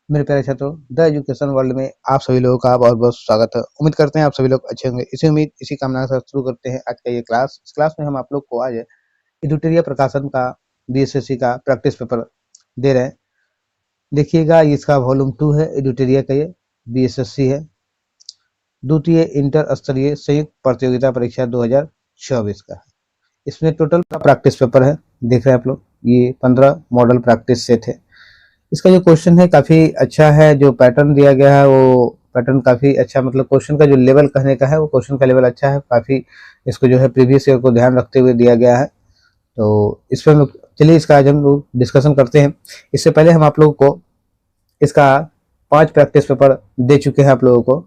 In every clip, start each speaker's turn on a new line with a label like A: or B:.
A: मेरे प्यारे छात्रों, द एजुकेशन वर्ल्ड में आप सभी लोगों का बहुत बहुत स्वागत है। उम्मीद करते हैं आप सभी लोग अच्छे होंगे। इसी उम्मीद इसी कामना के साथ शुरू करते हैं आज का ये क्लास। इस क्लास में हम आप लोग को आज एडुटेरिया प्रकाशन का बीएसएससी का प्रैक्टिस पेपर दे रहे हैं। देखिएगा, इसका वॉल्यूम 2 है। एडुटेरिया का ये बीएसएससी है, द्वितीय इंटर स्तरीय संयुक्त प्रतियोगिता परीक्षा 2024 का है। इसमें टोटल प्रैक्टिस पेपर है, देख रहे हैं आप लोग। ये 15 मॉडल प्रैक्टिस सेट है। इसका जो क्वेश्चन है काफी अच्छा है। जो पैटर्न दिया गया है वो पैटर्न काफी अच्छा, मतलब क्वेश्चन का जो लेवल कहने का है वो क्वेश्चन का लेवल अच्छा है काफी। इसको जो है प्रीवियस ईयर को ध्यान रखते हुए दिया गया है। तो इस पर चलिए इसका आज हम लोग डिस्कशन करते हैं। इससे पहले हम आप लोगों को इसका 5 प्रैक्टिस पेपर दे चुके हैं आप लोगों को,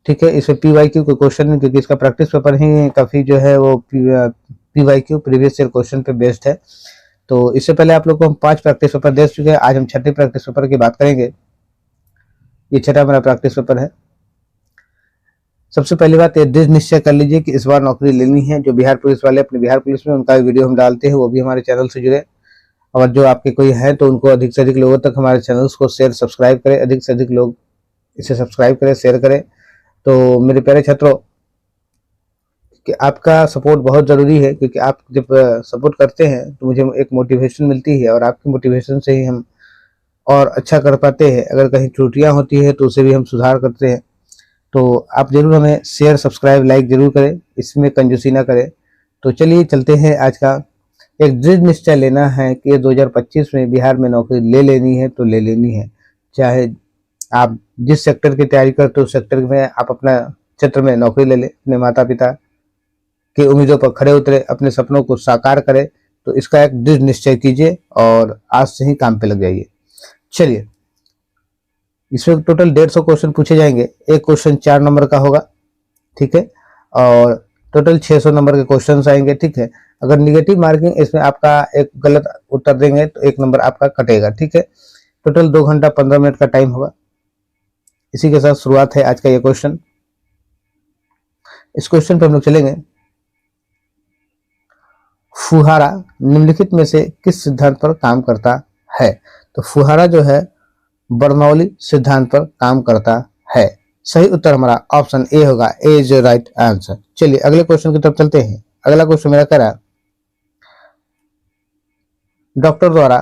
A: ठीक है। इसमें PYQ का क्वेश्चन है, क्योंकि इसका प्रैक्टिस पेपर ही काफी जो है वो PYQ प्रीवियस ईयर क्वेश्चन पे बेस्ड है। तो इससे पहले आप लोग को हम 5 प्रैक्टिस पेपर दे चुके हैं। आज हम छठे प्रैक्टिस पेपर की बात करेंगे। ये छठा मेरा प्रैक्टिस पेपर है। सबसे पहली बात ये दृढ़ निश्चय कर लीजिए कि इस बार नौकरी लेनी है। जो बिहार पुलिस वाले अपने बिहार पुलिस में उनका वीडियो हम डालते हैं, वो भी हमारे चैनल से जुड़े। और जो आपके कोई है तो उनको अधिक से अधिक लोगों तक हमारे चैनल्स को शेयर सब्सक्राइब करें, अधिक से अधिक लोग इसे सब्सक्राइब करें, शेयर करें। तो मेरे प्यारे छात्रों, कि आपका सपोर्ट बहुत ज़रूरी है, क्योंकि आप जब सपोर्ट करते हैं तो मुझे एक मोटिवेशन मिलती है, और आपकी मोटिवेशन से ही हम और अच्छा कर पाते हैं। अगर कहीं त्रुटियां होती है तो उसे भी हम सुधार करते हैं। तो आप जरूर हमें शेयर सब्सक्राइब लाइक जरूर करें, इसमें कंजूसी ना करें। तो चलिए चलते हैं। आज का एक दृढ़ निश्चय लेना है कि 2025 में बिहार में नौकरी ले लेनी है तो ले लेनी है। चाहे आप जिस सेक्टर की तैयारी करते हो उस सेक्टर में आप अपना क्षेत्र में नौकरी ले लें, अपने माता पिता की उम्मीदों पर खड़े उतरे, अपने सपनों को साकार करें। तो इसका एक दृढ़ निश्चय कीजिए और आज से ही काम पे लग जाइए। चलिए, इसमें टोटल 150 क्वेश्चन पूछे जाएंगे। एक क्वेश्चन 4 नंबर का होगा, ठीक है। और टोटल 600 नंबर के क्वेश्चन आएंगे, ठीक है। अगर निगेटिव मार्किंग इसमें आपका एक गलत उत्तर देंगे तो 1 नंबर आपका कटेगा, ठीक है। टोटल 2 घंटा 15 मिनट का टाइम होगा। इसी के साथ शुरुआत है आज का ये क्वेश्चन। इस क्वेश्चन पे हम लोग चलेंगे। फुहारा निम्नलिखित में से किस सिद्धांत पर काम करता है? तो फुहारा जो है बर्नौली सिद्धांत पर काम करता है। सही उत्तर हमारा ऑप्शन ए होगा। A is right answer. चलिए अगले क्वेश्चन की तरफ चलते हैं। अगला क्वेश्चन मेरा कह रहा है, डॉक्टर द्वारा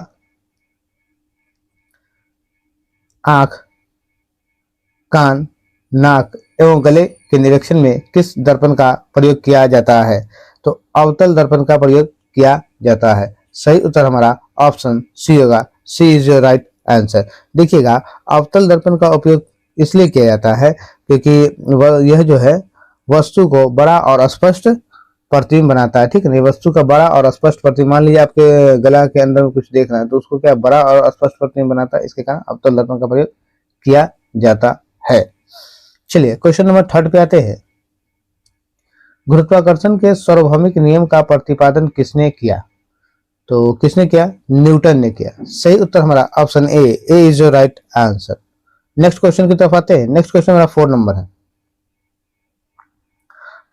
A: आंख, कान, नाक एवं गले के निरीक्षण में किस दर्पण का प्रयोग किया जाता है? तो अवतल दर्पण का प्रयोग किया जाता है। सही उत्तर हमारा ऑप्शन सी होगा। C is your right answer. देखिएगा, अवतल दर्पण का उपयोग इसलिए किया जाता है क्योंकि यह जो है वस्तु को बड़ा और स्पष्ट प्रतिबिंब बनाता है, ठीक है। वस्तु का बड़ा और स्पष्ट प्रतिबिंब, मान लीजिए आपके गला के अंदर में कुछ देखना है तो उसको क्या बड़ा और स्पष्ट प्रतिबिंब बनाता है, इसके कारण अवतल दर्पण का प्रयोग किया जाता है। चलिए क्वेश्चन नंबर 3 पे आते हैं। गुरुत्वाकर्षण के सार्वभौमिक नियम का प्रतिपादन किसने किया? तो किसने किया? न्यूटन ने किया। सही उत्तर हमारा option A is your right answer. Next question की तरफ आते हैं। नेक्स्ट क्वेश्चन मेरा 4 नंबर है।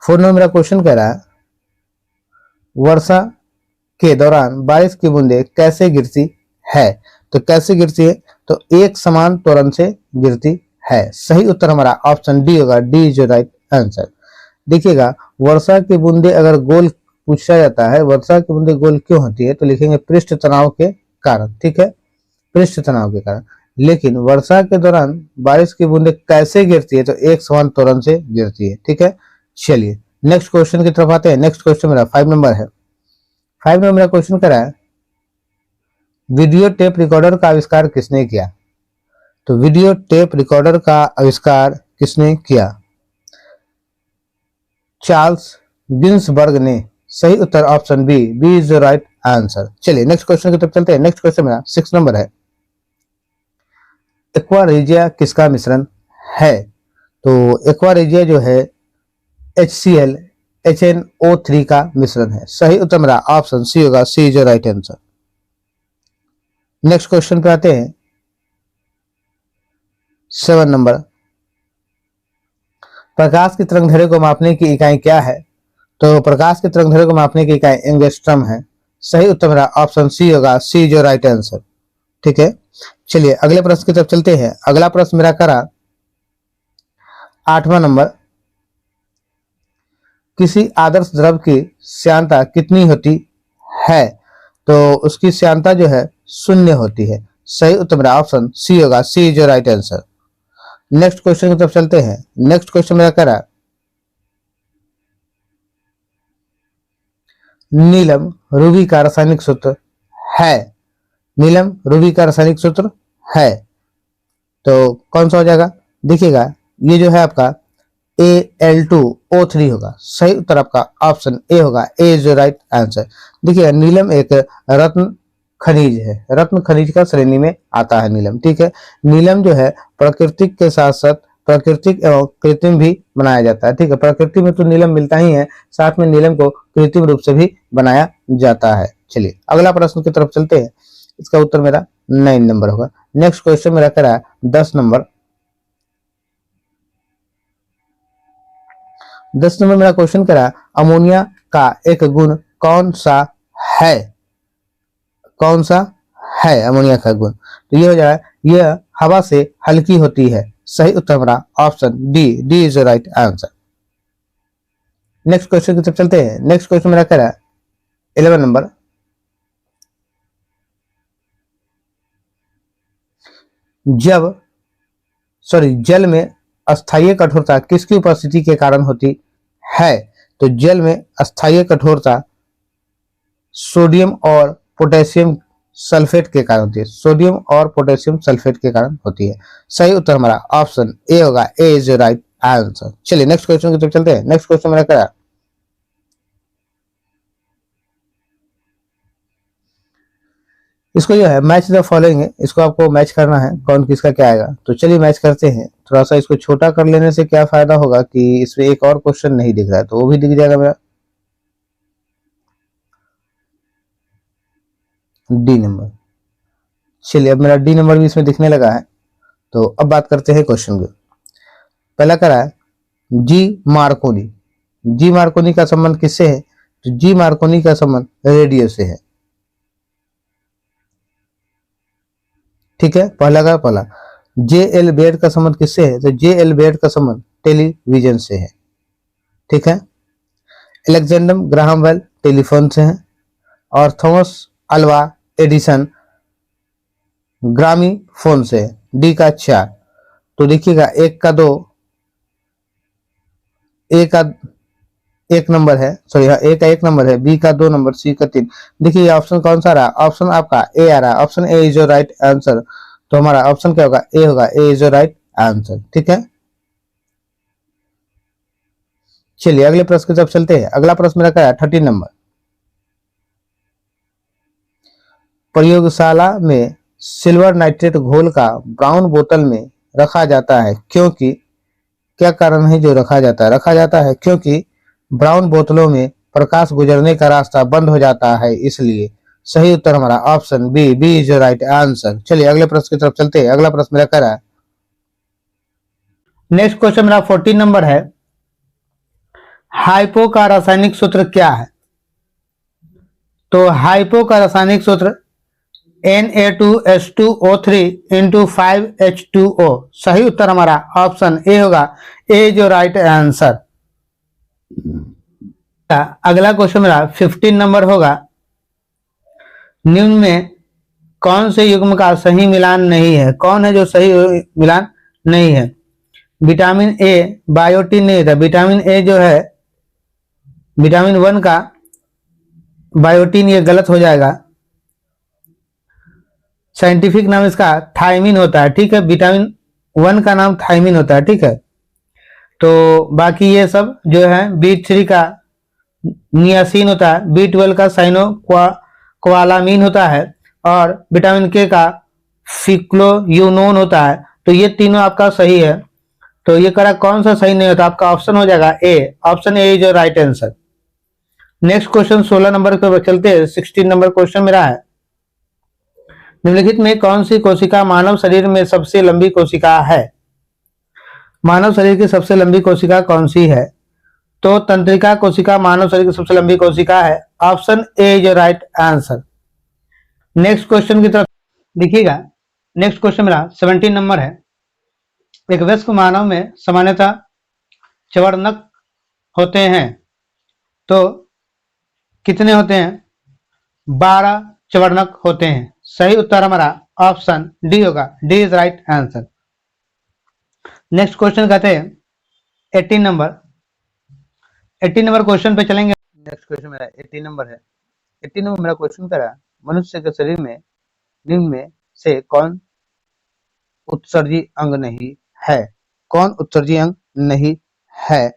A: 4 नंबर मेरा क्वेश्चन कह रहा है, वर्षा के दौरान बारिश की बूंदें कैसे गिरती है? तो कैसे गिरती है? तो एक समान त्वरण से गिरती है। सही उत्तर हमारा ऑप्शन डी होगा। D is your right answer. देखिएगा, वर्षा की बूंदें अगर गोल पूछा जाता है, वर्षा की बूंदें गोल क्यों होती है, तो लिखेंगे पृष्ठ तनाव के कारण, ठीक है, पृष्ठ तनाव के कारण। लेकिन वर्षा के दौरान बारिश की बूंदें कैसे गिरती है? तो एक समान त्वरण से गिरती है, ठीक है। चलिए नेक्स्ट क्वेश्चन की तरफ आते हैं। नेक्स्ट क्वेश्चन मेरा 5 नंबर है। 5 नंबर मेरा क्वेश्चन कह रहा है, वीडियो टेप रिकॉर्डर का आविष्कार किसने किया? तो वीडियो टेप रिकॉर्डर का आविष्कार किसने किया? चार्ल्स गिन्सबर्ग ने। सही उत्तर option B is the right answer. चलिए नेक्स्ट क्वेश्चन की तरफ चलते हैं। नेक्स्ट क्वेश्चन मेरा 6 नंबर है। एक्वारेजिया किसका मिश्रण है? तो एक्वारेजिया जो है HCl HNO3 का मिश्रण है। सही उत्तर मेरा ऑप्शन सी होगा। C is the right answer. Next question पे आते हैं। 7 नंबर, प्रकाश की तरंगदैर्घ्य को मापने की इकाई क्या है? तो प्रकाश की तरंगदैर्घ्य को मापने की इकाई एंगस्ट्रम है। सही उत्तर मेरा ऑप्शन सी होगा। C is your right answer, ठीक है। चलिए अगले प्रश्न की तरफ चलते हैं। अगला प्रश्न मेरा करा 8वां नंबर, किसी आदर्श द्रव की श्यानता कितनी होती है? तो उसकी श्यानता जो है शून्य होती है। सही उत्तर मेरा ऑप्शन सी होगा, C is your right answer. Next question की तरफ चलते हैं। नेक्स्ट क्वेश्चन मेरा करा नीलम रूबी का रासायनिक सूत्र है। नीलम रूबी का रासायनिक सूत्र है, तो कौन सा हो जाएगा? देखिएगा ये जो है आपका Al2O3 होगा। सही उत्तर आपका ऑप्शन ए होगा, ए इज राइट आंसर। देखिए नीलम एक रत्न खनिज है, रत्न खनिज का श्रेणी में आता है नीलम। ठीक है, नीलम जो है प्राकृतिक के साथ साथ प्राकृतिक एवं कृत्रिम भी बनाया जाता है। ठीक है, प्रकृति में तो नीलम मिलता ही है, साथ में नीलम को कृत्रिम रूप से भी बनाया जाता है। चलिए अगला प्रश्न की तरफ चलते हैं। इसका उत्तर मेरा 9 नंबर होगा। नेक्स्ट क्वेश्चन मेरा करा 10 नंबर। 10 नंबर मेरा क्वेश्चन करा अमोनिया का एक गुण कौन सा है? कौन सा है अमोनिया का गुण? तो ये हो जाएगा, यह हवा से हल्की होती है। सही उत्तर मेरा option D, D is right answer. Next question की तरफ चलते हैं। नेक्स्ट क्वेश्चन मेरा करा 11 नंबर, जल में अस्थायी कठोरता किसकी उपस्थिति के कारण होती है? तो जल में अस्थायी कठोरता सोडियम और पोटेशियम सल्फेट के कारण होती है। सोडियम और पोटेशियम सल्फेट के कारण होती है। सही उत्तर हमारा ऑप्शन ए होगा, ए इज राइट आंसर। चलिए नेक्स्ट क्वेश्चन की तरफ चलते हैं। नेक्स्ट क्वेश्चन मेरा क्या? इसको जो है मैच द फॉलोइंग है, इसको आपको मैच करना है कौन किसका क्या आएगा। तो चलिए मैच करते हैं। थोड़ा सा इसको छोटा कर लेने से क्या फायदा होगा कि इसमें एक और क्वेश्चन नहीं दिख रहा है, तो वो भी दिख जाएगा मेरा। डी नंबर, चलिए अब मेरा डी नंबर भी इसमें दिखने लगा है। तो अब बात करते हैं क्वेश्चन की। पहला करा है जी मार्कोनी। जी मार्कोनी का संबंध किससे है? तो जी मार्कोनी का संबंध रेडियो से है। ठीक है, पहला का पहला। जे एल बेड का संबंध किससे है? तो जे एल बेड का संबंध टेलीविजन से है। ठीक है, अलेक्जेंडर ग्राहम बेल टेलीफोन से है, और थॉमस अल्वा एडिसन ग्रामी फोन से है। डी का 4। तो देखिएगा एक का 2, ए का 1 नंबर है, सॉरी हाँ ए का 1 नंबर है, बी का 2 नंबर, सी का 3। देखिए ऑप्शन कौन सा रहा? ऑप्शन आपका ए आ रहा है। Option A is your right answer. तो हमारा ऑप्शन क्या होगा? ए होगा, A is your right answer. ठीक है, चलिए अगले प्रश्न की तरफ चलते हैं। अगला प्रश्न मेरा क्या है? 13 नंबर। प्रयोगशाला में सिल्वर नाइट्रेट घोल का ब्राउन बोतल में रखा जाता है क्योंकि क्या कारण है जो रखा जाता है? रखा जाता है क्योंकि ब्राउन बोतलों में प्रकाश गुजरने का रास्ता बंद हो जाता है, इसलिए। सही उत्तर हमारा option B, B is right answer. चलिए अगले प्रश्न की तरफ चलते हैं। अगला प्रश्न मेरा क्या है? नेक्स्ट क्वेश्चन मेरा 14 नंबर है। हाइपो का रासायनिक सूत्र क्या है? तो हाइपो का रासायनिक सूत्र Na2H2O3 इंटू 5H2O। सही उत्तर हमारा ऑप्शन ए होगा, ए जो राइट आंसर। अगला क्वेश्चन मेरा 15 नंबर होगा। निम्न में कौन से युग्म का सही मिलान नहीं है? कौन है जो सही मिलान नहीं है? विटामिन ए बायोटिन नहीं था। विटामिन ए जो है विटामिन 1 का बायोटिन, ये गलत हो जाएगा। साइंटिफिक नाम इसका थायमिन होता है। ठीक है, विटामिन 1 का नाम थायमिन होता है। ठीक है, तो बाकी ये सब जो है B3 का नियासिन होता है, B12 का साइनो क्वालामीन होता है, और विटामिन के का फिक्लोयूनोन होता है। तो ये तीनों आपका सही है। तो ये करा कौन सा सही नहीं होता? आपका ऑप्शन हो जाएगा A, option A is right answer. Next question 16 number पे चलते हैं। 16 नंबर क्वेश्चन मेरा है, निम्नलिखित में कौन सी कोशिका मानव शरीर में सबसे लंबी कोशिका है? मानव शरीर की सबसे लंबी कोशिका कौन सी है? तो तंत्रिका कोशिका मानव शरीर की सबसे लंबी कोशिका है। Option A is right answer. Next question की तरफ देखिएगा। नेक्स्ट क्वेश्चन मेरा 17 नंबर है। एक वयस्क मानव में सामान्यतः चवर्णक होते हैं, तो कितने होते हैं? 12 चवर्णक होते हैं। सही उत्तर हमारा ऑप्शन डी होगा। D is right answer. Next question कहते हैं 18 नंबर। 18 नंबर क्वेश्चन पे चलेंगे। नेक्स्ट क्वेश्चन मेरा 18 नंबर है। 18 नंबर मेरा क्वेश्चन करा, मनुष्य के शरीर में निम्न में से कौन उत्सर्जी अंग नहीं है? कौन उत्सर्जी अंग नहीं है?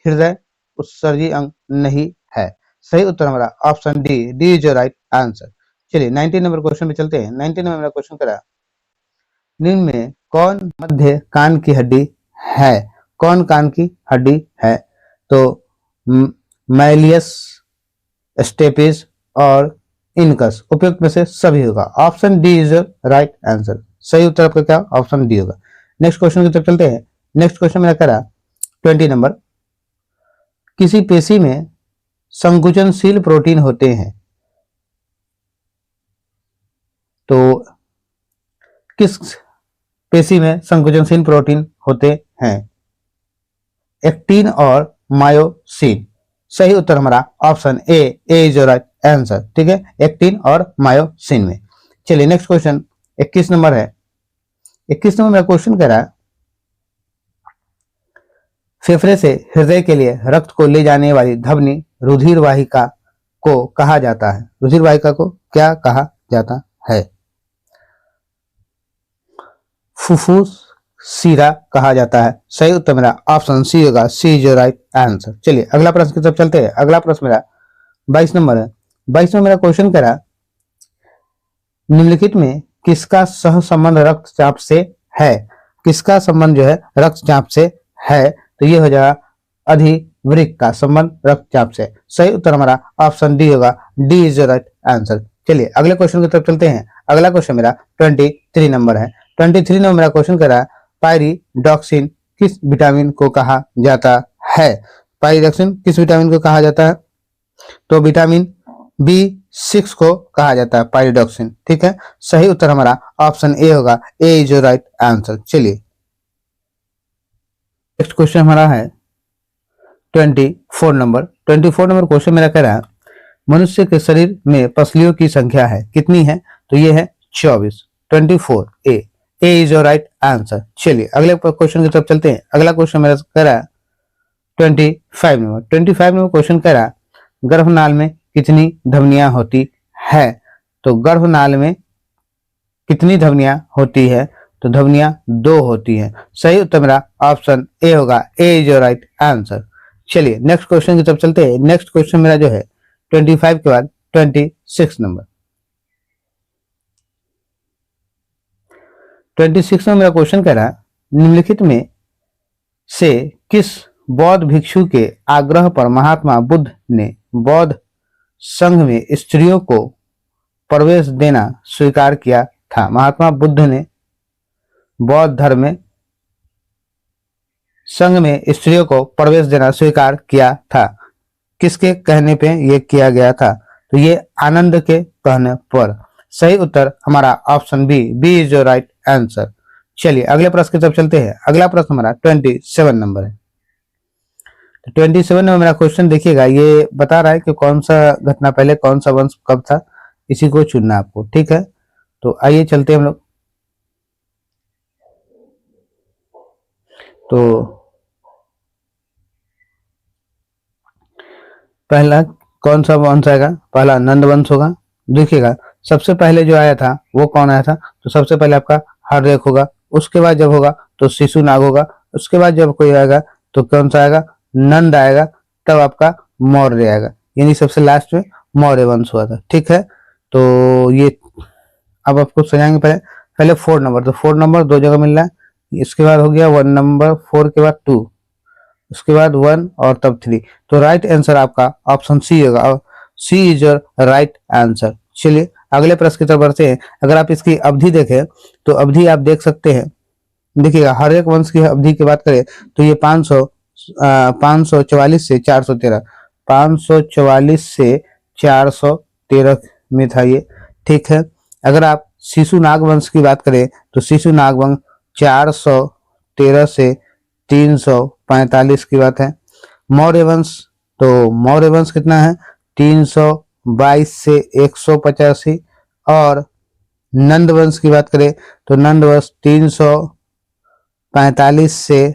A: हृदय उत्सर्जी अंग नहीं है। सही उत्तर हमारा option D. D is your right answer. चलिए 19 नंबर क्वेश्चन पे चलते हैं। 19 नंबर मेरा क्वेश्चन करा, निम्न में कौन मध्य कान की हड्डी है? कौन कान की हड्डी है? तो मैलियस, स्टेपिस और इनकस। उपयुक्त में से सभी होगा। Option D is right answer. सही उत्तर आपका क्या? ऑप्शन डी होगा। नेक्स्ट क्वेश्चन की तरफ चलते हैं। नेक्स्ट क्वेश्चन मेरा करा 20 नंबर। किसी पेशी में संकुचनशील प्रोटीन होते हैं, तो किस पेशी में संकुचनशील प्रोटीन होते हैं? एक्टिन और मायोसिन। सही उत्तर हमारा option A. A is right answer. ठीक है, एक्टिन और मायोसिन में। चलिए नेक्स्ट क्वेश्चन 21 नंबर है। 21 नंबर मेरा क्वेश्चन कह रहा है, फेफड़े से हृदय के लिए रक्त को ले जाने वाली धमनी रुधिर वाहिका को कहा जाता है? रुधिर वाहिका को क्या कहा जाता है? फुफ्फुस सीरा कहा जाता है। सही उत्तर मेरा ऑप्शन सी होगा। C is your right answer. चलिए अगला प्रश्न की तरफ चलते हैं। अगला प्रश्न मेरा 22 नंबर है। 22 में मेरा क्वेश्चन कह रहा, निम्नलिखित में किसका सह संबंध रक्तचाप से है? किसका संबंध जो है रक्तचाप से है? तो ये हो जाएगा अधिवृक्क का संबंध रक्तचाप से। सही उत्तर हमारा ऑप्शन डी होगा। D is your right answer. चलिए अगले क्वेश्चन की तरफ चलते हैं। अगला क्वेश्चन मेरा 23 नंबर है। 23 नंबर मेरा क्वेश्चन कह रहा है, पायरिडॉक्सिन किस विटामिन को कहा जाता है? पायरिडॉक्सिन किस विटामिन को कहा जाता है? तो विटामिन B6 को कहा जाता है पायरिडॉक्सिन। ठीक है, सही उत्तर हमारा ऑप्शन ए होगा। A is your right answer. चलिए नेक्स्ट क्वेश्चन हमारा है 24 नंबर। 24 नंबर क्वेश्चन मेरा कह रहा है, मनुष्य के शरीर में पसलियों की संख्या है कितनी है? तो ये है 24। 24 ए। A is your right answer. चलिए अगले क्वेश्चन की तरफ चलते हैं। अगला क्वेश्चन मेरा कह रहा है 25 नंबर। 25 नंबर क्वेश्चन कह रहा है, गर्भनाल में कितनी धमनियां होती है? तो गर्भनाल में कितनी धमनियां होती है? तो धमनियां 2 होती हैं। सही उत्तर मेरा ऑप्शन ए होगा। A is your right answer. चलिए नेक्स्ट क्वेश्चन की तरफ चलते हैं। नेक्स्ट क्वेश्चन मेरा जो है 25 के बाद 26 नंबर। 26 में मेरा क्वेश्चन कह रहा है, निम्नलिखित में से किस बौद्ध भिक्षु के आग्रह पर महात्मा बुद्ध ने बौद्ध संघ में स्त्रियों को प्रवेश देना स्वीकार किया था? महात्मा बुद्ध ने बौद्ध धर्म में संघ में स्त्रियों को प्रवेश देना स्वीकार किया था? किसके कहने पे ये किया गया था? तो ये आनंद के कहने पर। सही उत्तर हमारा option B. B is your right answer. चलिए अगले प्रश्न की तरफ चलते हैं। अगला प्रश्न हमारा 27 नंबर है। 27 नंबर मेरा क्वेश्चन देखिएगा, ये बता रहा है कि कौन सा घटना पहले, कौन सा वंश कब था, इसी को चुनना आपको। ठीक है, तो आइए चलते हैं हम लोग। तो पहला कौन सा वंश आएगा? पहला नंद वंश होगा। देखिएगा सबसे पहले जो आया था वो कौन आया था? तो सबसे पहले आपका हर्यक होगा। उसके बाद जब होगा तो शिशुनाग होगा। उसके बाद जब कोई आएगा तो कौन सा आएगा? नंद आएगा। तब आपका मौर्य आएगा, यानी सबसे लास्ट में मौर्य वंश हुआ था। ठीक है, तो ये अब आपको सजाएंगे। पहले 4 नंबर। तो 4 नंबर 2 जगह मिल रहा है। इसके बाद हो गया 1 नंबर, 4 के बाद 2, उसके बाद 1 और तब 3। तो राइट आंसर आपका ऑप्शन सी होगा। C is your right answer. चलिए अगले प्रश्न की तरफ बढ़ते हैं। अगर आप इसकी अवधि देखें तो अवधि आप देख सकते हैं। देखिएगा हर एक वंश की अवधि की बात करें तो ये 544 से 413, 544 से 413 में था ये। ठीक है, अगर आप शिशु नाग वंश की बात करें तो शिशु नाग वंश 413 से 345 की बात है। मौर्य वंश, तो मौर्य वंश कितना है 322 से 185। और नंद वंश की बात करें तो नंद वंश 345 से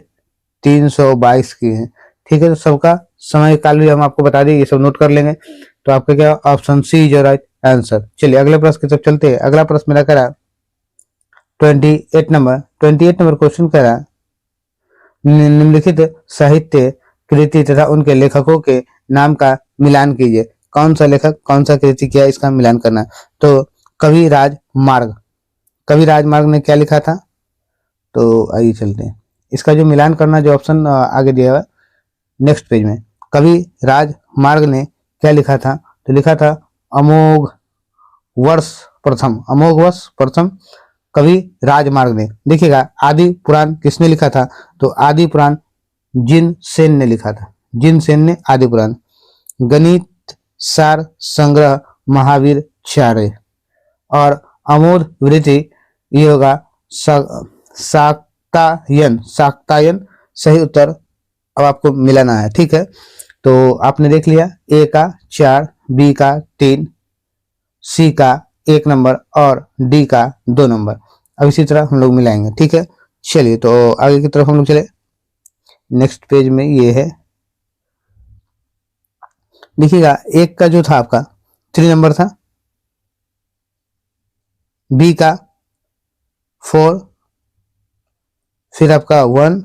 A: 322 की है। ठीक है, तो सबका समय काल भी हम आपको बता दें, ये सब नोट कर लेंगे। तो आपका क्या option C is right answer. चलिए अगले प्रश्न की तरफ चलते हैं। अगला प्रश्न मेरा करा 28 नंबर क्वेश्चन करा निम्नलिखित साहित्य कृति तथा उनके लेखकों के नाम का मिलान कीजिए। कौन सा लेखक कौन सा कृति किया, इसका मिलान करना। तो कवि राजमार्ग ने क्या लिखा था, तो आइए चलते हैं। इसका जो मिलान करना, जो ऑप्शन आगे दिया हुआ नेक्स्ट पेज में, कवि राजमार्ग ने क्या लिखा था, तो लिखा था अमोघ वर्ष प्रथम कवि राजमार्ग ने। देखिएगा आदि पुराण किसने लिखा था, तो आदि पुराण जिन सेन ने लिखा था। जिन सेन ने आदि पुराण। गणित सार संग्रह महावीर चार्य। और अमोघ वृत्ति ये होगा शाक्तायन। सही उत्तर अब आपको मिलाना है। ठीक है, तो आपने देख लिया ए का 4, बी का 3, सी का 1 नंबर और डी का 2 नंबर। अब इसी तरह हम लोग मिलाएंगे। ठीक है, चलिए तो आगे की तरफ हम लोग चले। नेक्स्ट पेज में ये है, देखिएगा एक का जो था आपका 3 नंबर था, बी का 4, फिर आपका 1,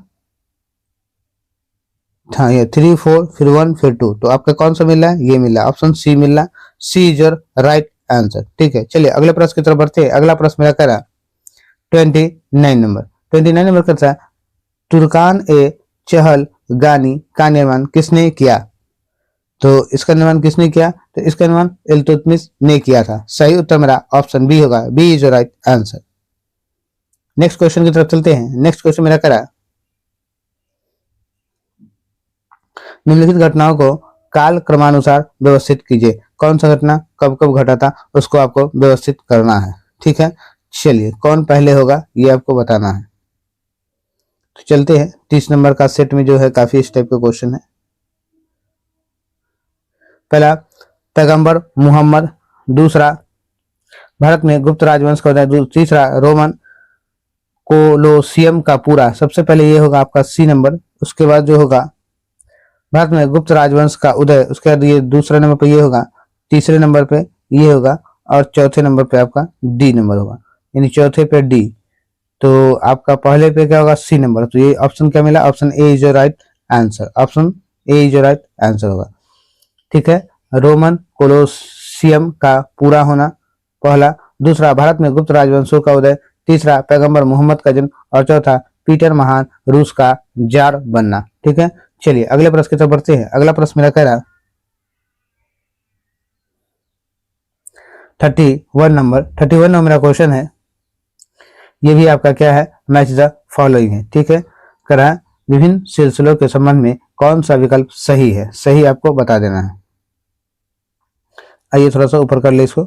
A: हाँ ये 3 4 फिर 1 फिर 2। तो आपका कौन सा मिल रहा है, ये मिल रहा है, ऑप्शन सी मिल रहा है। सी इज योर राइट आंसर। ठीक है, चलिए अगले प्रश्न की तरफ बढ़ते हैं। अगला प्रश्न मेरा कह रहा 29 नंबर करता है तुर्कान ए चहल गानी का निर्माण किसने किया। तो इसका निर्माण किसने किया, तो इसका निर्माण इल्तुतमिश ने किया था। सही उत्तर मेरा ऑप्शन बी होगा। B is your right answer. Next question की तरफ चलते हैं। नेक्स्ट क्वेश्चन मेरा कह रहा निम्नलिखित घटनाओं को काल क्रमानुसार व्यवस्थित कीजिए। कौन सा घटना कब कब घटा था, उसको आपको व्यवस्थित करना है। ठीक है, चलिए कौन पहले होगा ये आपको बताना है। तो चलते हैं 30 नंबर का सेट में जो है काफी इस टाइप का क्वेश्चन है। पहला पैगंबर मुहम्मद, दूसरा भारत में गुप्त राजवंश का उदय, तीसरा रोमन कोलोसियम का पूरा। सबसे पहले ये होगा आपका सी नंबर। उसके बाद जो होगा भारत में गुप्त राजवंश का उदय, उसके बाद ये दूसरे नंबर पे ये होगा, तीसरे नंबर पे ये होगा और चौथे नंबर पे आपका डी नंबर होगा, यानी चौथे पे डी। तो आपका पहले पे क्या होगा सी नंबर। तो ये ऑप्शन क्या मिला, option A is your right answer. Option A is your right answer होगा। ठीक है, रोमन कोलोसियम का पूरा होना पहला, दूसरा भारत में गुप्त राजवंशों का उदय, तीसरा पैगंबर मोहम्मद का जन्म और चौथा पीटर महान रूस का जार बनना। ठीक है, चलिए अगले प्रश्न की तरफ बढ़ते हैं। अगला प्रश्न मेरा कह रहा 31 नंबर मेरा क्वेश्चन है। ये भी आपका क्या है, मैच द फॉलोइंग है। ठीक है, कह रहा विभिन्न सिलसिलों के संबंध में कौन सा विकल्प सही है, सही आपको बता देना है। आइए थोड़ा सा ऊपर कर ले इसको।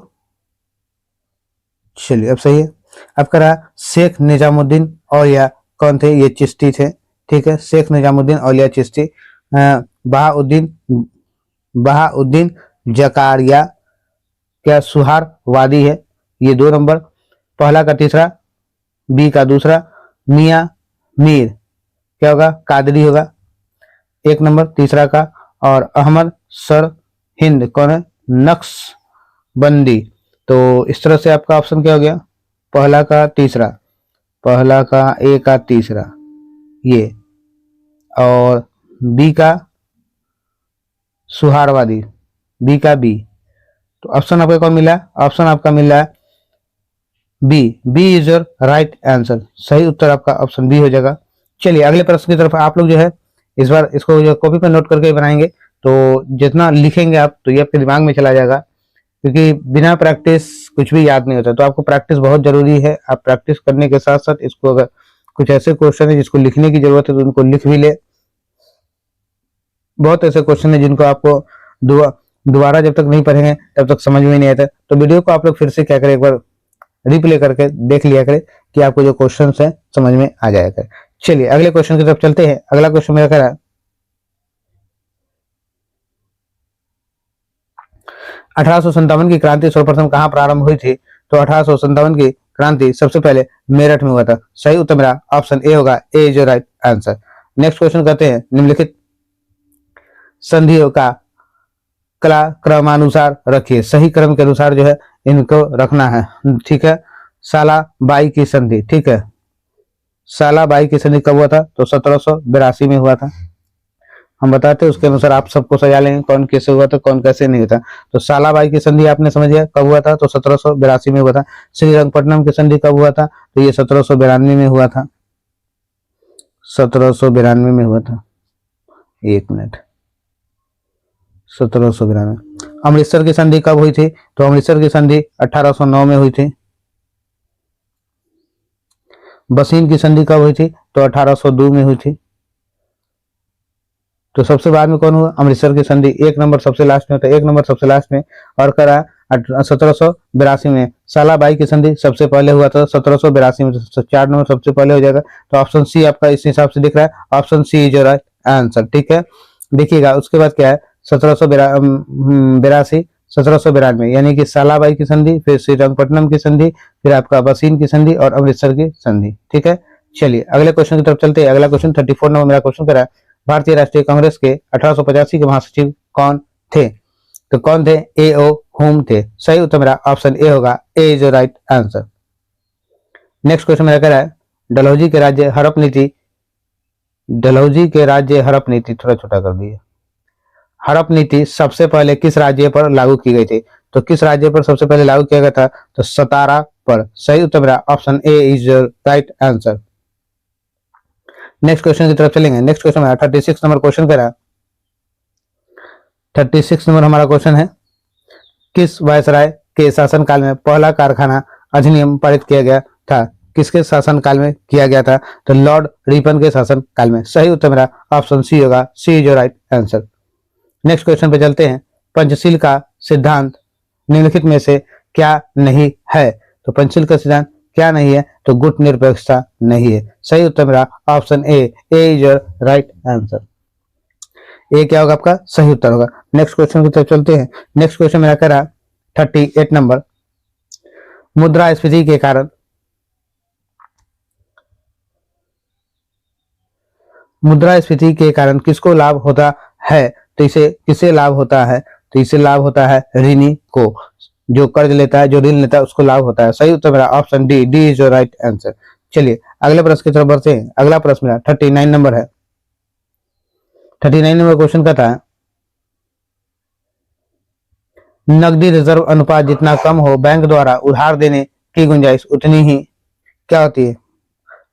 A: चलिए अब सही है। अब कह रहा शेख निजामुद्दीन औलिया कौन थे, ये चिश्ती थे। ठीक है, शेख निजामुद्दीन औलिया चिश्ती। बहाउद्दीन जकारिया क्या सुहारवादी है, ये 2 नंबर। पहला का तीसरा, बी का दूसरा। मियां मीर क्या होगा, कादरी होगा, 1 नंबर तीसरा का। और अहमद सर हिंद कौन है, नक्शबंदी। तो इस तरह से आपका ऑप्शन क्या हो गया, पहला का तीसरा, पहला का ए का तीसरा ये, और बी का सुहारवादी, बी का बी। तो ऑप्शन आपका कौन मिला, ऑप्शन आपका मिला है B. B is your right answer. सही उत्तर आपका ऑप्शन बी हो जाएगा। चलिए अगले प्रश्न की तरफ आप लोग जो है इस बार इसको जो कॉपी पर नोट करके बनाएंगे, तो जितना लिखेंगे आप तो ये आपके दिमाग में चला जाएगा, क्योंकि बिना प्रैक्टिस कुछ भी याद नहीं होता। तो आपको प्रैक्टिस बहुत जरूरी है। आप प्रैक्टिस करने के साथ साथ इसको, अगर कुछ ऐसे क्वेश्चन है जिसको लिखने की जरूरत है तो उनको लिख भी ले। बहुत ऐसे क्वेश्चन है जिनको आपको दोबारा जब तक नहीं पढ़ेंगे तब तक समझ में नहीं आता। तो वीडियो को आप लोग फिर से क्या करें, एक बार रिप्ले करके देख लिया करें कि आपको जो क्वेश्चन है समझ में आ जाएगा। चलिए अगले क्वेश्चन की तरफ चलते हैं। अगला क्वेश्चन मेरा कह रहा है 1857 की क्रांति सर्वप्रथम कहां प्रारंभ हुई थी? तो 1857 की क्रांति सबसे पहले मेरठ में हुआ था। सही उत्तर मेरा ऑप्शन ए होगा, A is your right answer. Next question कहते हैं निम्नलिखित संधियों का कला क्रमानुसार रखिए। सही क्रम के अनुसार जो है इनको रखना है, ठीक है। साला बाई की संधि, ठीक है, साला बाई की संधि कब हुआ था? तो 1782 में हुआ था। हम बताते हैं उसके अनुसार आप सबको सजा लेंगे कौन कैसे हुआ था कौन कैसे नहीं हुआ। तो सालाबाई की संधि आपने समझ लिया कब हुआ था? तो 1782 में हुआ था। श्रीरंगपट्टनम की संधि कब हुआ था? तो ये 1792 में हुआ था। 1792 में हुआ था। एक मिनट, 1792। अमृतसर की संधि कब हुई थी? तो अमृतसर की संधि 1809 में हुई थी। बसीन की संधि कब हुई थी? तो 1802 में हुई थी। तो सबसे बाद में कौन हुआ? अमृतसर की संधि। एक नंबर सबसे लास्ट में होता है, एक नंबर सबसे लास्ट में। और करा 1782 में। सालाबाई की संधि सबसे पहले हुआ था 1782 में। 4 नंबर सबसे पहले हो जाएगा। तो ऑप्शन सी आपका इस हिसाब से दिख रहा है, option C is right answer, ठीक है। देखिएगा उसके बाद क्या है, 1782, 1792 यानी कि सालाबाई की संधि, फिर श्रीरंगपट्टनम की संधि, फिर आपका बसीन की संधि और अमृतसर की संधि, ठीक है। चलिए अगले क्वेश्चन की तरफ चलते हैं। अगला क्वेश्चन 34 नंबर मेरा क्वेश्चन करा है, भारतीय राष्ट्रीय कांग्रेस के 1885 के महासचिव कौन थे? तो कौन थे? ए ओ होम थे। सही उत्तर मेरा ऑप्शन ए होगा, A is right answer. Next question मेरा कह रहा है डलहौजी के राज्य हड़प नीति, डलहौजी के राज्य हड़प नीति थोड़ा छोटा कर दिए। हड़प नीति सबसे पहले किस राज्य पर लागू की गई थी? तो किस राज्य पर सबसे पहले लागू किया गया था? तो सतारा पर। सही उत्तर मेरा option A is right answer. Next question की तरफ चलेंगे। नेक्स्ट क्वेश्चन है 36 नंबर क्वेश्चन कह रहा है, 36 नंबर हमारा क्वेश्चन है, किस वायसराय के शासनकाल में पहला कारखाना अधिनियम पारित किया गया था? किसके शासनकाल में किया गया था? तो लॉर्ड रिपन के शासनकाल में। सही उत्तर मेरा ऑप्शन सी होगा, C is right answer. Next question पे चलते हैं, पंचशील का सिद्धांत निम्नलिखित में से क्या नहीं है? तो पंचशील का सिद्धांत क्या नहीं है? तो गुट निरपेक्षता नहीं है। सही उत्तर मेरा option A, A is your right answer. A क्या होगा आपका सही उत्तर होगा। नेक्स्ट क्वेश्चन की तरफ चलते हैं। नेक्स्ट क्वेश्चन मेरा कह रहा 38 नंबर, मुद्रास्फीति के कारण, मुद्रास्फीति के कारण किसको लाभ होता है? तो इसे किसे लाभ होता है? तो इसे लाभ होता है ऋणी को, जो कर्ज लेता है, जो ऋण लेता है उसको लाभ होता है। सही उत्तर मेरा option D, D is your right answer. चलिए अगले प्रश्न की तरफ बढ़ते हैं। अगला प्रश्न मेरा 39 नंबर है। 39 नंबर क्वेश्चन का था, नकदी रिजर्व अनुपात जितना कम हो बैंक द्वारा उधार देने की गुंजाइश उतनी ही क्या होती है?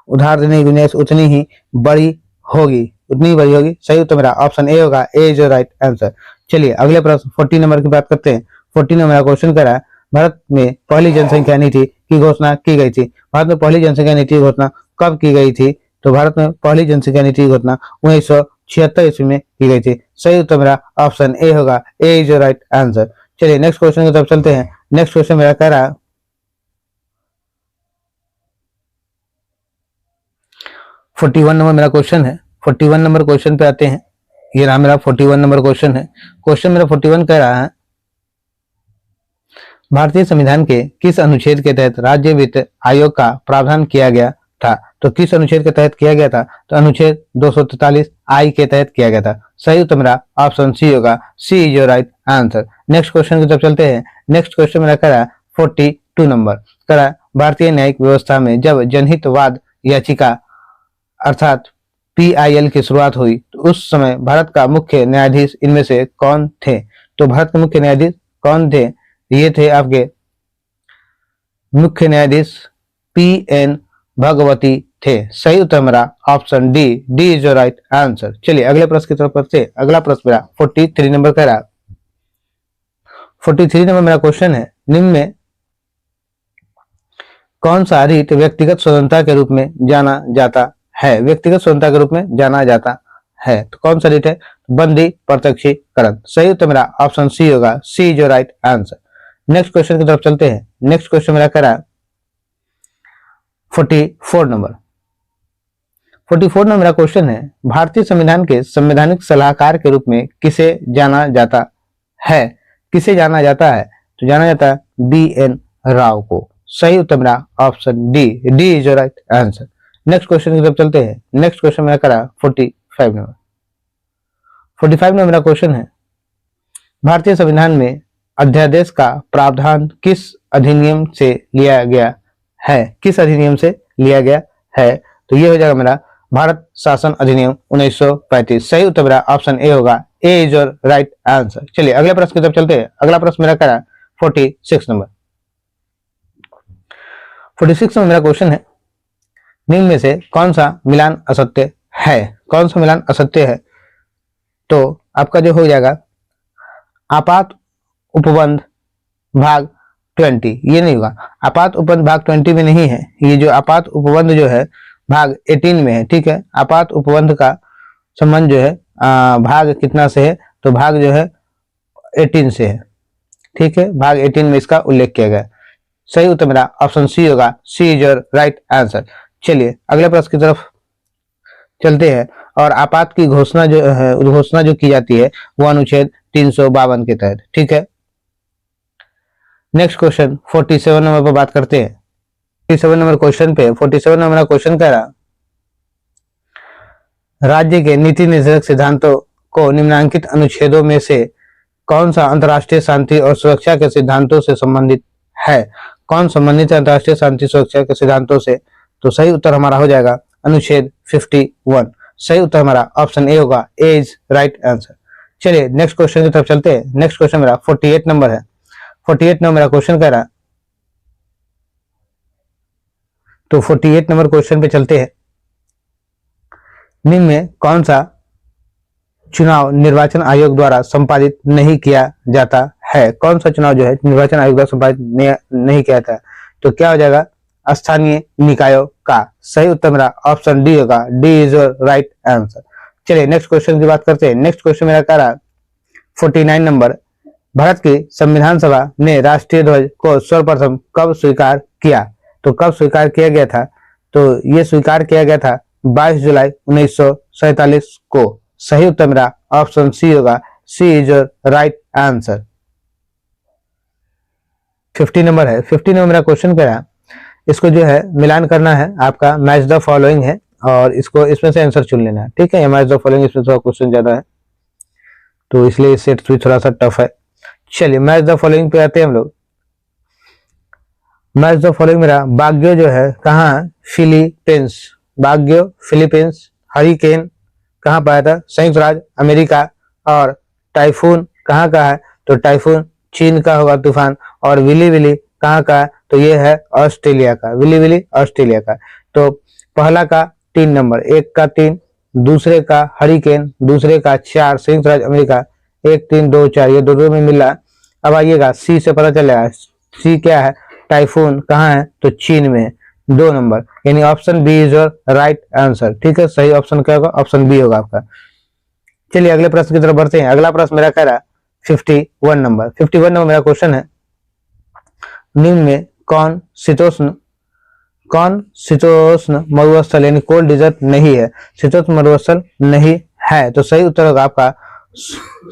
A: उधार देने की गुंजाइश उतनी ही बड़ी होगी, उतनी बड़ी होगी। सही उत्तर मेरा ऑप्शन ए होगा, ए इज राइट आंसर। चलिए अगले प्रश्न 40 नंबर की बात करते हैं। 40 नंबर का क्वेश्चन कह रहा है, भारत में पहली जनसंख्या नीति की घोषणा की गई थी। भारत में पहली जनसंख्या नीति की घोषणा कब की गई थी? तो भारत में पहली जनसंख्या नीति की घोषणा 1976 ईस्वी में की गई थी। सही उत्तर मेरा ऑप्शन ए होगा, ए इज राइट आंसर। चलिए नेक्स्ट क्वेश्चन की तरफ चलते हैं। नेक्स्ट क्वेश्चन मेरा कह रहा है 41 नंबर मेरा क्वेश्चन है। 41 नंबर क्वेश्चन पे आते हैं। ये रहा मेरा 41 नंबर क्वेश्चन है। क्वेश्चन मेरा 41 कह रहा है, भारतीय संविधान के किस अनुच्छेद के तहत राज्य वित्त आयोग का प्रावधान किया गया था? तो किस अनुच्छेद के तहत किया गया था? तो अनुच्छेद 243 आई के तहत किया गया था। सही उत्तर मेरा ऑप्शन सी होगा, C is your right answer. Next question की तरफ चलते हैं। नेक्स्ट क्वेश्चन मेरा कह रहा है 42 नंबर कह रहा है, भारतीय न्यायिक व्यवस्था में जब जनहितवाद याचिका अर्थात PIL की शुरुआत हुई तो उस समय भारत का मुख्य न्यायाधीश इनमें से कौन थे? तो भारत के मुख्य न्यायाधीश कौन थे? ये थे आपके मुख्य न्यायाधीश PN भगवती थे। सही उत्तर मेरा option D, D is your right answer. चलिए अगले प्रश्न की तरफ बढ़ते हैं। अगला प्रश्न मेरा 43 नंबर कह रहा है, 43 नंबर मेरा क्वेश्चन है, निम्न में कौन सा रीत व्यक्तिगत स्वतंत्रता के रूप में जाना जाता है? व्यक्तिगत स्वतंत्रता के रूप में जाना जाता है तो कौन सा रीत है? बंदी प्रत्यक्षीकरण। सही उत्तर मेरा ऑप्शन सी होगा, C is your right answer. Next question की तरफ चलते हैं। नेक्स्ट क्वेश्चन मेरा कह रहा है 44 नंबर 44 नंबर का क्वेश्चन है, भारतीय संविधान के संवैधानिक सलाहकार के रूप में किसे जाना जाता है? किसे जाना जाता है? तो जाना जाता है BN राव को। सही उत्तर मेरा option D is your right answer. Next question की तरफ चलते हैं। नेक्स्ट क्वेश्चन मेरा करा 45 नंबर 45 नंबर का क्वेश्चन है, भारतीय संविधान में अध्यादेश का प्रावधान किस अधिनियम से लिया गया है? किस अधिनियम से लिया गया है? तो ये हो जाएगा मेरा भारत शासन अधिनियम 1935। सही उत्तर मेरा ऑप्शन ए होगा। A is your right answer. चलिए अगले प्रश्न की तरफ चलते हैं। अगला प्रश्न मेरा करा 46 नंबर 46 में मेरा क्वेश्चन है, निम्न में से कौन सा मिलान असत्य है? कौन सा मिलान असत्य है? तो आपका जो हो जाएगा आपात उपबंध भाग 20, ये नहीं होगा। आपात उपबंध भाग 20 में नहीं है, ये जो आपात उपबंध जो है भाग 18 में है। ठीक है, आपात उपबंध का संबंध जो है भाग कितना से है? तो भाग जो है 18 से है। ठीक है, भाग 18 में इसका उल्लेख किया गया। सही उत्तर मेरा ऑप्शन सी होगा। C is your right answer. चलिए अगले प्रश्न की तरफ चलते हैं। और आपात की घोषणा जो है, घोषणा जो की जाती है वो अनुच्छेद 352 के तहत। ठीक है, नेक्स्ट क्वेश्चन 47 नंबर पर बात करते हैं। 47 नंबर क्वेश्चन पे 47 नंबर क्वेश्चन कह रहा, राज्य के नीति निर्देशक सिद्धांतों को निम्नलिखित अनुच्छेदों में से कौन सा अंतर्राष्ट्रीय शांति और सुरक्षा के सिद्धांतों से संबंधित है? कौन संबंधित है अंतर्राष्ट्रीय शांति सुरक्षा के सिद्धांतों से? तो सही उत्तर हमारा हो जाएगा अनुच्छेद 51। सही उत्तर हमारा ऑप्शन ए होगा। A is right answer. चलिए नेक्स्ट क्वेश्चन की तरफ चलते हैं। नेक्स्ट क्वेश्चन मेरा 48 नंबर है। 48 नंबर मेरा क्वेश्चन कह रहा, तो 48 नंबर क्वेश्चन पे चलते हैं। निम्न में कौन सा चुनाव निर्वाचन आयोग द्वारा संपादित नहीं किया जाता है? कौन सा चुनाव जो है निर्वाचन आयोग द्वारा संपादित नहीं किया जाता है? तो क्या हो जाएगा? स्थानीय निकायों का। सही उत्तर मेरा ऑप्शन डी होगा। D is your right answer. चलिए नेक्स्ट क्वेश्चन की बात करते हैं। नेक्स्ट क्वेश्चन मेरा कह रहा 49 नंबर, भारत की संविधान सभा ने राष्ट्रीय ध्वज को सर्वप्रथम कब स्वीकार किया? तो कब स्वीकार किया गया था? तो ये स्वीकार किया गया था 22 जुलाई 1947 को। सही उत्तर मेरा ऑप्शन सी होगा। C is your right answer. 50 number है। 50 नंबर मेरा क्वेश्चन कह रहा, इसको जो है मिलान करना है आपका। मैच द फॉलोइंग है और इसको इसमें से आंसर चुन लेना है। ठीक है, ये मैच द फॉलोइंग, इसमें थोड़ा क्वेश्चन ज्यादा है तो इसलिए सेट भी थोड़ा सा टफ है। चलिए मैच द फॉलोइंग पे आते हैं हम लोग। मैच द फॉलोइंग मेरा बाग्यो जो है कहाँ है? फिलीपींस। बाग्यो फिलीपींस। हरिकेन कहाँ पाया था? संयुक्त राज्य अमेरिका। और टाइफून कहाँ का है? तो टाइफून चीन का होगा तूफान। और विली विली कहाँ का है? तो ये है ऑस्ट्रेलिया का। विली विली ऑस्ट्रेलिया का। तो पहला का 3 नंबर, एक का 3, दूसरे का हरिकेन, दूसरे का 4 संयुक्त राज्य अमेरिका। 1 3 2 4 ये दो में मिला। अब आइएगा सी से पता चलेगा। सी क्या है? टाइफून कहाँ है? तो चीन में है, 2 नंबर। यानी option B is your right answer. ठीक है, सही ऑप्शन क्या होगा? ऑप्शन बी होगा आपका। चलिए अगले प्रश्न की तरफ बढ़ते हैं। अगला प्रश्न मेरा कह रहा 51 नंबर। 51 नंबर मेरा क्वेश्चन है, निम्न में कौन शीतोष्ण मरुस्थल यानी कोल्ड डिजर्ट नहीं है? शीतोष्ण मरुस्थल नहीं है तो सही उत्तर होगा आपका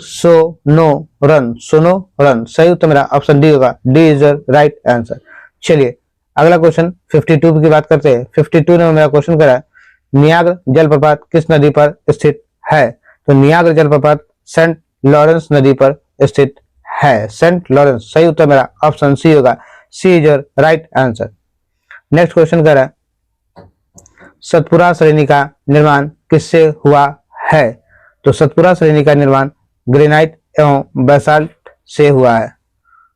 A: सोनोरन। सही उत्तर मेरा ऑप्शन डी होगा। D is your right answer. चलिए अगला क्वेश्चन 52 की बात करते हैं। 52 में मेरा क्वेश्चन करा है, नियाग्रा जलप्रपात किस नदी पर स्थित है? तो नियाग्रा जलप्रपात सेंट लॉरेंस नदी पर स्थित है। Saint Lawrence. सही उत्तर मेरा ऑप्शन सी होगा। C is your right answer. Next question कर रहा है, सतपुरा श्रेणी का निर्माण किससे हुआ है? तो सतपुरा श्रेणी का निर्माण ग्रेनाइट एवं बेसाल्ट से हुआ है।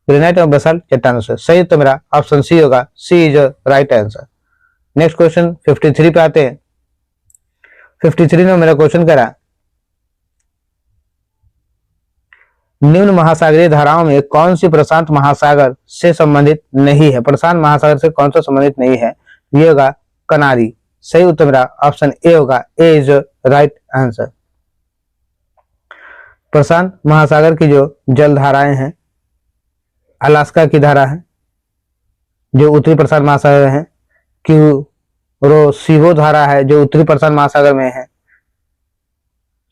A: ग्रेनाइट एवं बेसाल्ट चट्टानों से। सही उत्तर मेरा ऑप्शन सी होगा। C is your right answer. Next question 53 पे आते हैं। 53 में मेरा क्वेश्चन कह रहा, निम्न महासागरीय धाराओं में कौन सी प्रशांत महासागर से संबंधित नहीं है? प्रशांत महासागर से कौन सा संबंधित नहीं है? ये होगा कनारी। सही उत्तर मेरा ऑप्शन ए होगा। A is right answer. प्रशांत महासागर की जो जल धाराएं हैं, अलास्का की धारा है, जो उत्तरी प्रशांत महासागर है, रोसिबो धारा है जो उत्तरी प्रशांत महासागर में है।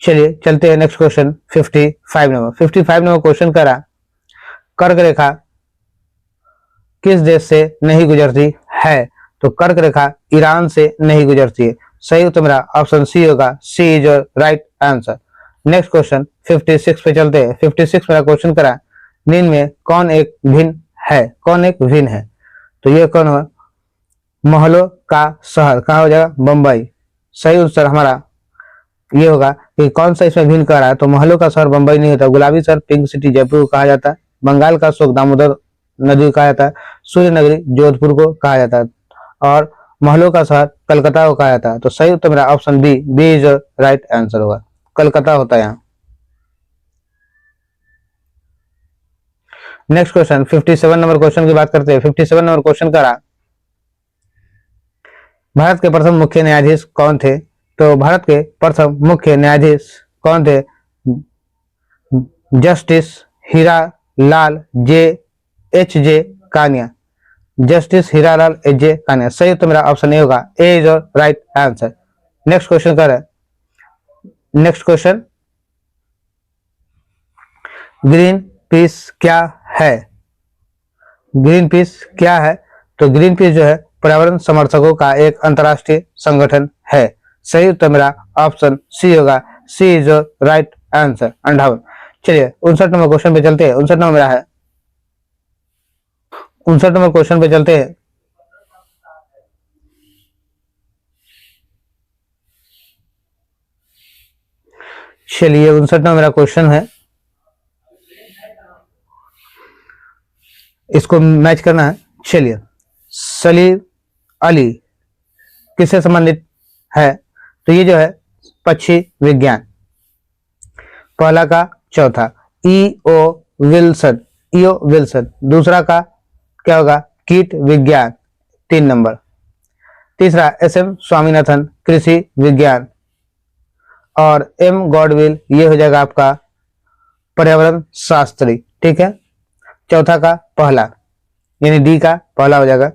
A: चलिए चलते हैं नेक्स्ट क्वेश्चन 55 नंबर क्वेश्चन करा, कर्क रेखा किस देश से नहीं गुजरती है? तो कर्क रेखा ईरान से नहीं गुजरती है। सही उत्तर मेरा ऑप्शन सी होगा, C is your right answer. Next question 56 पे चलते हैं। 56 मेरा क्वेश्चन करा, निम्न में कौन एक भिन्न है? कौन एक भिन्न है? तो ये कौन होगा? महलों का शहर कहाँ हो जाएगा? बंबई। सही उत्तर हमारा ये होगा कि कौन सा इसमें भिन्न कर रहा है। तो महलों का शहर बंबई नहीं होता, गुलाबी शहर पिंक सिटी जयपुर को कहा जाता है, बंगाल का शोक दामोदर नदी को कहा जाता है, सूर्य नगरी जोधपुर को कहा जाता है, और महलों का शहर कलकत्ता को कहा जाता है। तो सही उत्तर मेरा option B, B is right answer होगा, कलकत्ता होता है यहाँ। नेक्स्ट क्वेश्चन 57 नंबर क्वेश्चन की बात करते हैं। 57 नंबर क्वेश्चन करा, भारत के प्रथम मुख्य न्यायाधीश कौन थे? तो भारत के प्रथम मुख्य न्यायाधीश कौन थे? Justice Hira Lal H J Kania. Justice Hira Lal H J Kania. सही उत्तर मेरा ऑप्शन ए होगा, A is right answer. Next question कर, नेक्स्ट क्वेश्चन, ग्रीन पीस क्या है? ग्रीन पीस क्या है? तो ग्रीन पीस जो है पर्यावरण समर्थकों का एक अंतरराष्ट्रीय संगठन है। सही उत्तर मेरा ऑप्शन सी होगा, सी इज राइट आंसर। 58। चलिए 59 नंबर क्वेश्चन पे चलते हैं। 59 नंबर मेरा है, 59 नंबर क्वेश्चन पे चलते हैं। चलिए 59 नंबर मेरा क्वेश्चन है, इसको मैच करना है। चलिए, सलीम अली किससे संबंधित है? तो ये जो है पक्षी विज्ञान, पहला का चौथा, ईओ विल्सन, ईओ विल्सन। दूसरा का क्या होगा? कीट विज्ञान 3 नंबर। तीसरा एसएम स्वामीनाथन कृषि विज्ञान, और एम गॉडविल ये हो जाएगा आपका पर्यावरण शास्त्री। ठीक है, चौथा का पहला, यानी डी का पहला हो जाएगा,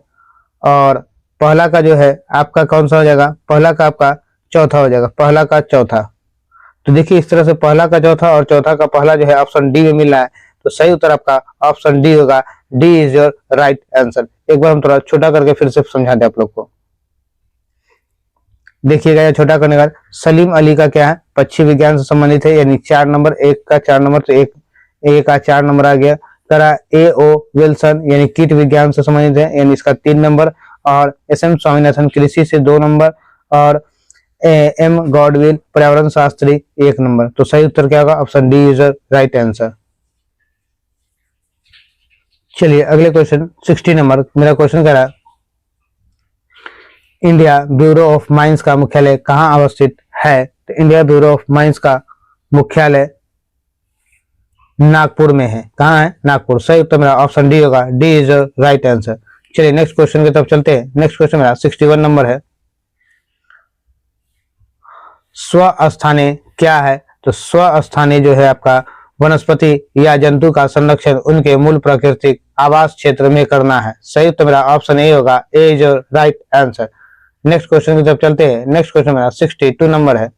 A: और पहला का जो है आपका कौन सा हो जाएगा? पहला का आपका चौथा हो जाएगा, पहला का चौथा। तो देखिए इस तरह से पहला का चौथा और चौथा का पहला जो है ऑप्शन डी में मिल रहा है। तो सही उत्तर आपका ऑप्शन डी होगा, D is your right answer. एक बार हम थोड़ा छोटा करके फिर से समझा दें आप लोग को। देखिएगा ये छोटा करने का, सलीम अली का क्या है? पक्षी विज्ञान से संबंधित है, यानी 4 नंबर, एक का 4 नंबर, तो एक का 4 नंबर आ गया। करा ए ओ विल्सन यानी कीट विज्ञान से संबंधित है, यानी इसका 3 नंबर, और एस एम स्वामीनाथन कृषि से 2 नंबर, और एम गॉडविल पर्यावरण शास्त्री 1 नंबर। तो सही उत्तर क्या होगा? Option D is right answer. चलिए अगले क्वेश्चन 60 नंबर मेरा क्वेश्चन कह रहा है, इंडिया ब्यूरो ऑफ माइंस का मुख्यालय कहाँ अवस्थित है? तो इंडिया ब्यूरो ऑफ माइंस का मुख्यालय नागपुर में है। कहाँ है? नागपुर। सही उत्तर मेरा ऑप्शन डी होगा, डी इज राइट आंसर। चलिए नेक्स्ट क्वेश्चन की तरफ चलते हैं। नेक्स्ट क्वेश्चन मेरा 61 नंबर है, स्वस्थाने क्या है? तो स्वस्थाने जो है आपका वनस्पति या जंतु का संरक्षण उनके मूल प्राकृतिक आवास क्षेत्र में करना है। सही उत्तर मेरा ऑप्शन ए होगा, A is right answer. Next question की तरफ चलते हैं। नेक्स्ट क्वेश्चन मेरा 62 नंबर है।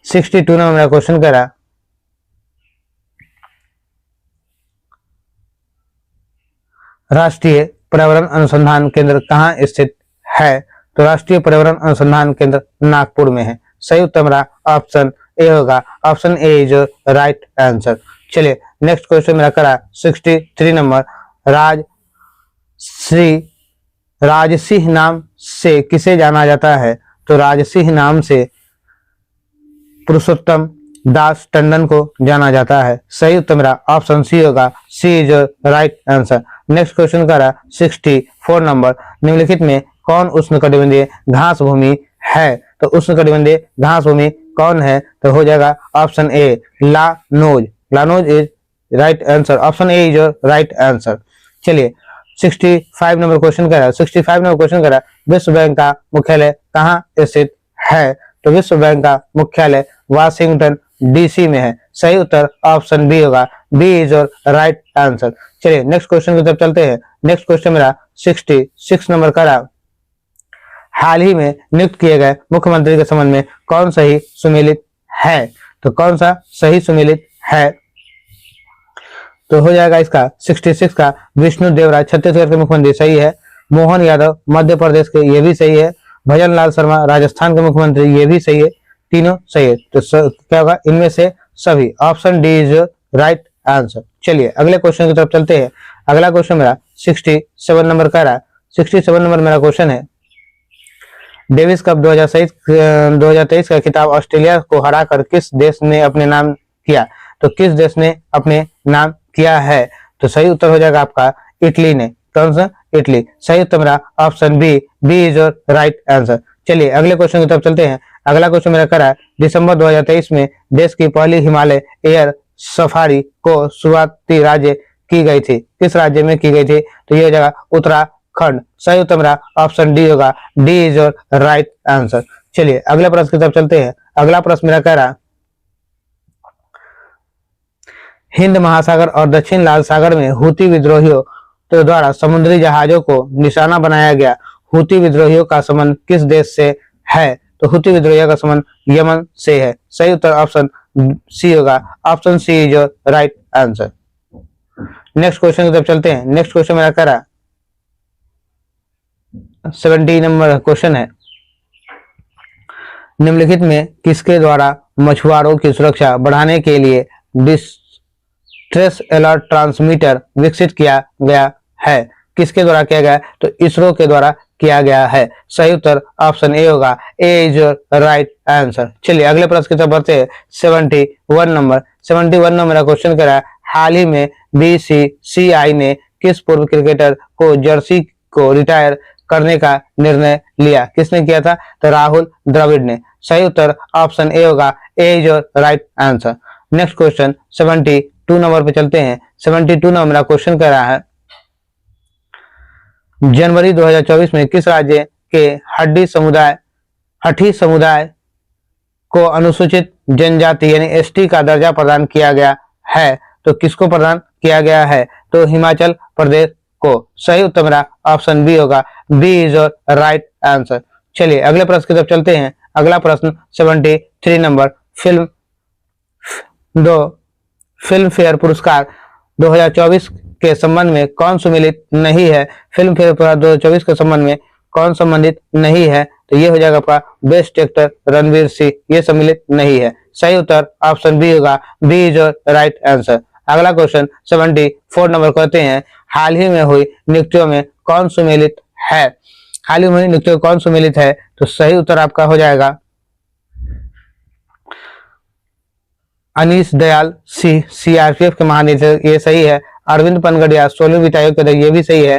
A: 62 नंबर मेरा क्वेश्चन कह रहा, राष्ट्रीय पर्यावरण अनुसंधान केंद्र कहाँ स्थित है? तो राष्ट्रीय पर्यावरण अनुसंधान केंद्र नागपुर में है। सही उत्तर मेरा ऑप्शन ए होगा, option A is right answer. चलिए नेक्स्ट क्वेश्चन मेरा करा 63 नंबर, राजसिंह नाम से किसे जाना जाता है? तो राजसिंह नाम से पुरुषोत्तम दास टंडन को जाना जाता है। सही उत्तर मेरा ऑप्शन सी होगा, C is right answer. Next question का 64 नंबर, निम्नलिखित में कौन उष्णकटिबंधीय घास भूमि है? तो उष्णकटिबंधीय घास भूमि कौन है? तो हो जाएगा option A, llanos. Llanos is right answer, option A is right answer. चलिए 65 नंबर क्वेश्चन कह रहा है, 65 नंबर क्वेश्चन कह रहा है, विश्व बैंक का मुख्यालय कहाँ स्थित है? तो विश्व बैंक का मुख्यालय वाशिंगटन डीसी में है। सही उत्तर ऑप्शन बी होगा, बी इज राइट आंसर। चलिए नेक्स्ट क्वेश्चन की तरफ चलते हैं। नेक्स्ट क्वेश्चन मेरा 66 नंबर का रहा, हाल ही में नियुक्त किए गए मुख्यमंत्री के संबंध में कौन सही सुमेलित है? तो कौन सा सही सुमेलित है? तो हो जाएगा इसका 66 का विष्णु देवराय छत्तीसगढ़ के मुख्यमंत्री, सही है। मोहन यादव मध्य प्रदेश के, ये भी सही है। भजन लाल शर्मा राजस्थान के मुख्यमंत्री, ये भी सही है। तीनों सही है। तो क्या होगा इनमें से सभी, option D is right answer. चलिए अगले क्वेश्चन की तरफ चलते हैं। अगला क्वेश्चन मेरा 67 नंबर का रहा। 67 नंबर मेरा क्वेश्चन है, डेविस कप 2023 का खिताब ऑस्ट्रेलिया को हराकर किस देश ने अपने नाम किया? तो किस देश ने अपने नाम किया है? तो सही उत्तर हो जाएगा आपका इटली ने। कौन सा? इटली। सही उत्तर मेरा option B, B is your right answer. चलिए अगले क्वेश्चन की तरफ चलते हैं। अगला क्वेश्चन मेरा करा है, दिसंबर 2023 में देश की पहली हिमालय एयर सफारी को शुरुआती राज्य की गई थी, किस राज्य में की गई थी? तो ये हो जाएगा उत्तराखंड। सही उत्तर मेरा ऑप्शन डी होगा, D is your right answer. चलिए अगले प्रश्न की तरफ चलते हैं। अगला प्रश्न मेरा कह रहा, हिंद महासागर और दक्षिण लाल सागर में हूती विद्रोहियों के द्वारा समुद्री जहाजों को निशाना बनाया गया हूती विद्रोहियों का संबंध किस देश से है? तो हूती विद्रोहियों का संबंध यमन से है। सही उत्तर ऑप्शन सी होगा, option C is your right answer. Next question की तरफ चलते हैं। नेक्स्ट क्वेश्चन मेरा कह रहा 70 नंबर क्वेश्चन है, निम्नलिखित में किसके द्वारा मछुआरों की सुरक्षा बढ़ाने के लिए डिस्ट्रेस अलर्ट ट्रांसमीटर विकसित किया गया है? किसके द्वारा किया गया? तो इसरो के द्वारा किया गया है। सही उत्तर ऑप्शन ए होगा, A is your right answer. चलिए अगले प्रश्न की तरफ बढ़ते हैं। 71 नंबर मेरा क्वेश्चन कह रहा है, हाल ही में बीसीसीआई ने किस पूर्व क्रिकेटर को जर्सी को रिटायर करने का निर्णय लिया? किसने किया था? तो राहुल द्रविड़ ने। सही उत्तर ऑप्शन ए होगा, A is your right answer. Next question 72 number पे चलते हैं। 72 नंबर मेरा क्वेश्चन कह रहा है, जनवरी 2024 में किस राज्य के हठी समुदाय को अनुसूचित जनजाति यानी एसटी का दर्जा प्रदान किया गया है? तो किसको प्रदान किया गया है? तो हिमाचल प्रदेश को। सही उत्तर मेरा ऑप्शन बी होगा, B is your right answer. चलिए अगले प्रश्न की तरफ चलते हैं। अगला प्रश्न 73 नंबर, फिल्म फेयर पुरस्कार 2024 के संबंध में कौन सम्मिलित नहीं है? फिल्म फेयर पुरस्कार 2024 के संबंध में कौन संबंधित नहीं है? तो ये हो जाएगा आपका बेस्ट एक्टर रणवीर सिंह, ये सम्मिलित नहीं है। सही उत्तर ऑप्शन बी होगा, B is your right answer. अगला क्वेश्चन 74 नंबर कहते हैं, हाल ही में हुई नियुक्तियों में कौन सम्मिलित है? हाल ही में हुई नियुक्तियों कौन सम्मिलित है? तो सही उत्तर आपका हो जाएगा अनीश दयाल सिंह, सीआरपीएफ के महानिदेशक, ये सही है। अरविंद पनगड़िया 16वीं वित्त आयोग के अध्यक्ष, ये भी सही है।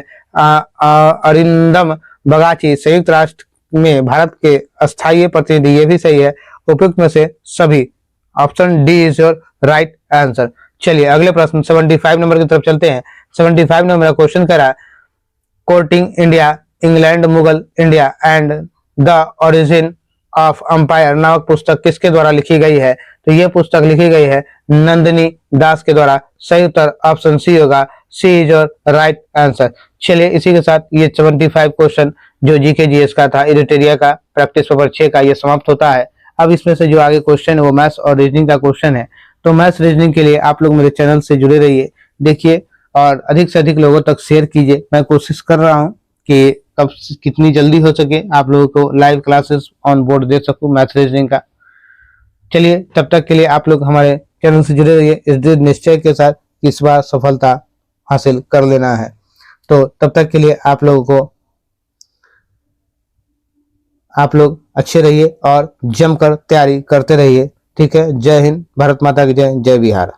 A: अरिंदम बगाची संयुक्त राष्ट्र में भारत के अस्थायी प्रतिनिधि, ये भी सही है। उपयुक्त में से सभी, option D is your right answer. चलिए अगले प्रश्न 75 नंबर की तरफ चलते हैं। 75 नंबर मेरा क्वेश्चन कह रहा है, courting India, England, Mughal India and the origin of umpire नामक पुस्तक किसके द्वारा लिखी गई है? तो यह पुस्तक लिखी गई है नंदिनी दास के द्वारा। सही उत्तर ऑप्शन सी होगा, C is your right answer. चलिए इसी के साथ ये 75 क्वेश्चन जो जीके जीएस का था, एडिटोरिया का प्रैक्टिस पेपर 6 का, ये समाप्त होता है। अब इसमें से जो आगे क्वेश्चन है वो मैथ्स और रीजनिंग का क्वेश्चन है। तो मैथ्स रीजनिंग के लिए आप लोग मेरे चैनल से जुड़े रहिए, देखिए और अधिक से अधिक लोगों तक शेयर कीजिए। मैं कोशिश कर रहा हूँ कि कब कितनी जल्दी हो सके आप लोगों को लाइव क्लासेस ऑन बोर्ड दे सकूं मैथ्स रीजनिंग का। चलिए तब तक के लिए आप लोग हमारे चैनल से जुड़े रहिए इस दृढ़ निश्चय के साथ इस बार सफलता हासिल कर लेना है। तो तब तक के लिए आप लोग अच्छे रहिए और जमकर तैयारी करते रहिए। ठीक है, जय हिंद, भारत माता की जय, जय बिहार।